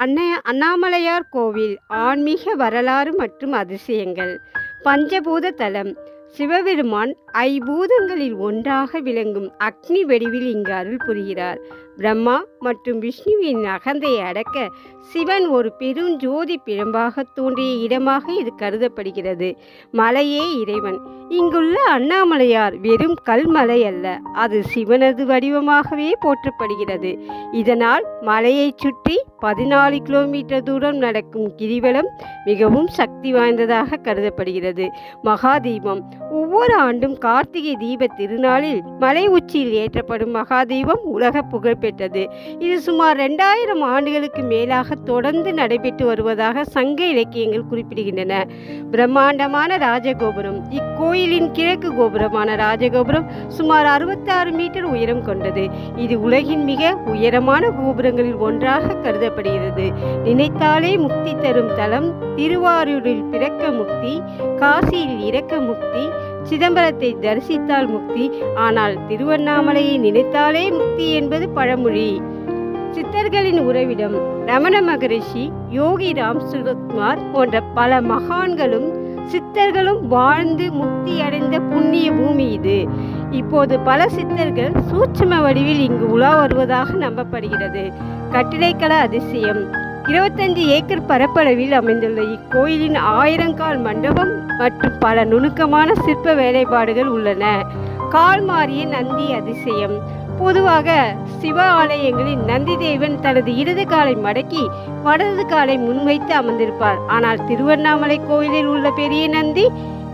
அண்ணாமலையார் கோவில் ஆன்மீக வரலாறு மற்றும் அதிசயங்கள். பஞ்சபூத தலம். சிவபெருமான் ஐம்பூதங்களில் ஒன்றாக விளங்கும் அக்னி வடிவில் இங்கு அருள் புரிகிறார். பிரம்மா மற்றும் விஷ்ணுவின் அகந்தையை அடக்க சிவன் ஒரு பெருஞ்சோதி பிழம்பாக தோன்றிய இடமாக இது கருதப்படுகிறது. மலையே இறைவன். இங்குள்ள அண்ணாமலையார் வெறும் கல்மலை அல்ல, அது சிவனது வடிவமாகவே போற்றப்படுகிறது. இதனால் மலையை சுற்றி 14 கிலோமீட்டர் தூரம் நடக்கும் கிரிவலம் மிகவும் சக்தி வாய்ந்ததாக கருதப்படுகிறது. மகாதீபம். ஒவ்வொரு ஆண்டும் கார்த்திகை தீப திருநாளில் மலை உச்சியில் ஏற்றப்படும் மகாதீபம் உலக புகழ்பெற்றது. இது சுமார் 2000 ஆண்டுகளுக்கு மேலாக தொடர்ந்து நடைபெற்று வருவதாக சங்க இலக்கியங்கள் குறிப்பிடுகின்றன. பிரம்மாண்டமான ராஜகோபுரம். இக்கோயிலின் கிழக்கு கோபுரமான ராஜகோபுரம் சுமார் 66 மீட்டர் உயரம் கொண்டது. இது உலகின் மிக உயரமான கோபுரங்களில் ஒன்றாக கருதப்படுகிறது. நினைத்தாலே முக்தி தரும் தலம். திருவாரூரில் பிறக்க முக்தி, காசியில் இறக்க முக்தி, சிதம்பரத்தை தரிசித்தால் முக்தி, ஆனால் திருவண்ணாமலையை நினைத்தாலே முக்தி என்பது பழமொழி. சித்தர்களின் உறைவிடம். ரமண மகரிஷி, யோகி ராம் சுரத்குமார் போன்ற பல மகான்களும் சித்தர்களும் வாழ்ந்து முக்தி அடைந்த புண்ணிய பூமி இது. இப்போது பல சித்தர்கள் சூட்சும வடிவில் இங்கு உலா வருவதாக நம்பப்படுகிறது. கட்டிடக்கல அதிசயம். 25 ஏக்கர் பரப்பளவில் அமைந்துள்ள இக்கோயிலின் 1000 கால் மண்டபம் மற்றும் பல நுணுக்கமான சிற்ப வேலைப்பாடுகள் உள்ளன. கால் மாறிய நந்தி அதிசயம். பொதுவாக சிவ ஆலயங்களில் நந்தி தேவன் தனது இடது காலை மடக்கி வலது காலை முன்வைத்து அமர்ந்திருப்பார். ஆனால் திருவண்ணாமலை கோயிலில் உள்ள பெரிய நந்தி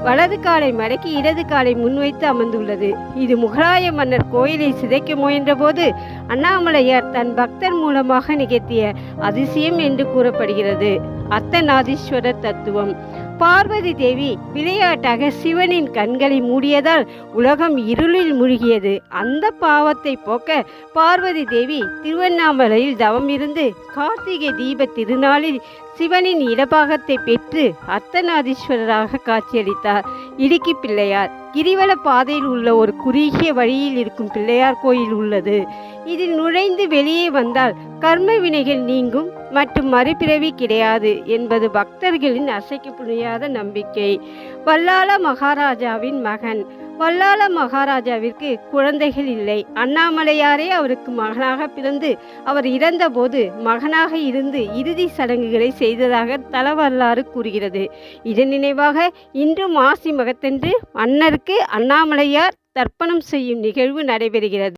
வலது காலை மடக்கி இடது காலை முன்வைத்து அமர்ந்துள்ளது. இது முகலாய மன்னர் கோயிலை சிதைக்க முயன்ற போது அண்ணாமலையார் தன் பக்தர் மூலமாக நிகழ்த்திய அதிசயம் என்று கூறப்படுகிறது. அர்த்தநாதீஸ்வரர் தத்துவம். பார்வதி தேவி விளையாட்டாக சிவனின் கண்களை மூடியதால் உலகம் இருளில் மூழ்கியது. அந்த பாவத்தை போக்க பார்வதி தேவி திருவண்ணாமலையில் தவம் இருந்து கார்த்திகை தீப திருநாளில் சிவனின் இடபாகத்தை பெற்று அர்த்தநாதீஸ்வரராக காட்சியளித்தார். இடுக்கி பிள்ளையார். கிரிவல பாதையில் உள்ள ஒரு குறுகிய வழியில் இருக்கும் பிள்ளையார் கோயில் உள்ளது. இதில் நுழைந்து வெளியே வந்தால் கர்ம வினைகள் நீங்கும் மற்றும் மறுபிறவி கிடையாது என்பது பக்தர்களின் அசைக்க முடியாத நம்பிக்கை. வல்லாள மகாராஜாவின் மகன். வல்லாள மகாராஜாவிற்கு குழந்தைகள் இல்லை. அண்ணாமலையாரே அவருக்கு மகனாக பிறந்து அவர் இறந்தபோது மகனாக இருந்து இறுதி சடங்குகளை செய்ததாக தல வரலாறு கூறுகிறது. இதன் நினைவாக இன்று மாசி மகத்தன்று மன்னருக்கு அண்ணாமலையார் தர்ப்பணம் செய்யும் நிகழ்வு நடைபெறுகிறது.